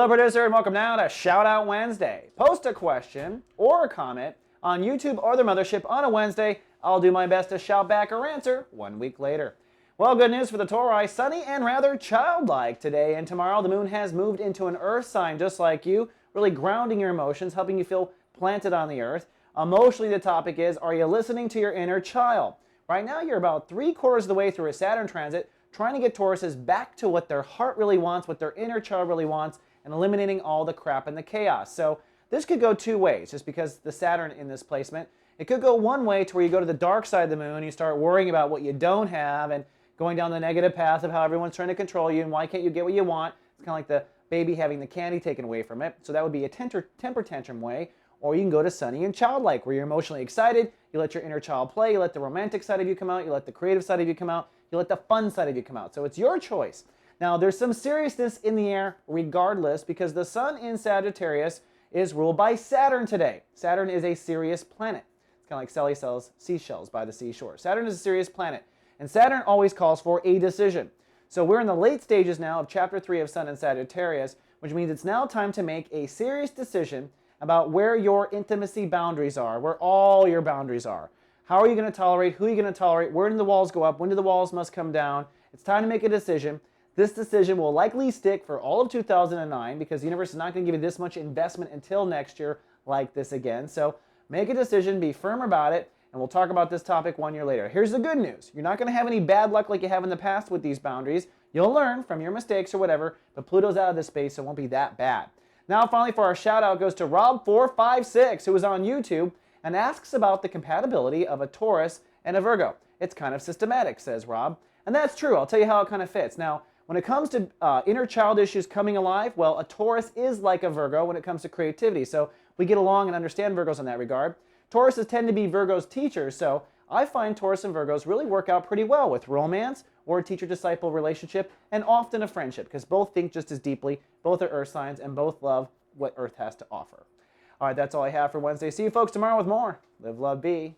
Hello, producer, and welcome now to Shout Out Wednesday. Post a question or a comment on YouTube or the mothership on a Wednesday. I'll do my best to shout back or answer 1 week later. Well, good news for the Taurus. Sunny and rather childlike today and tomorrow. The moon has moved into an earth sign just like you, really grounding your emotions, helping you feel planted on the earth. Emotionally, the topic is, are you listening to your inner child? Right now, you're about 3/4 of the way through a Saturn transit, trying to get Tauruses back to what their heart really wants, what their inner child really wants, and eliminating all the crap and the chaos. So this could go two ways, just because the Saturn in this placement. It could go one way to where you go to the dark side of the moon, you start worrying about what you don't have and going down the negative path of how everyone's trying to control you and why can't you get what you want. It's kind of like the baby having the candy taken away from it. So that would be a temper tantrum way. Or you can go to sunny and childlike, where you're emotionally excited, you let your inner child play, you let the romantic side of you come out, you let the creative side of you come out, you let the fun side of you come out. So it's your choice. Now, there's some seriousness in the air regardless, because the sun in Sagittarius is ruled by Saturn today. Saturn is a serious planet. It's kind of like Sally sells seashells by the seashore. Saturn is a serious planet, and Saturn always calls for a decision. So we're in the late stages now of Chapter 3 of Sun in Sagittarius, which means it's now time to make a serious decision about where your intimacy boundaries are, where all your boundaries are. How are you going to tolerate? Who are you going to tolerate? Where do the walls go up? When do the walls must come down? It's time to make a decision. This decision will likely stick for all of 2009 because the universe is not going to give you this much investment until next year like this again. So make a decision, be firm about it, and we'll talk about this topic 1 year later. Here's the good news. You're not going to have any bad luck like you have in the past with these boundaries. You'll learn from your mistakes or whatever, but Pluto's out of this space, so it won't be that bad. Now, finally, for our shout out goes to Rob456, who is on YouTube and asks about the compatibility of a Taurus and a Virgo. It's kind of systematic, says Rob. And that's true. I'll tell you how it kind of fits. Now, when it comes to inner child issues coming alive, well, a Taurus is like a Virgo when it comes to creativity. So we get along and understand Virgos in that regard. Tauruses tend to be Virgos' teachers, so I find Taurus and Virgos really work out pretty well with romance or a teacher-disciple relationship, and often a friendship, because both think just as deeply, both are earth signs, and both love what Earth has to offer. All right, that's all I have for Wednesday. See you folks tomorrow with more. Live, love, be.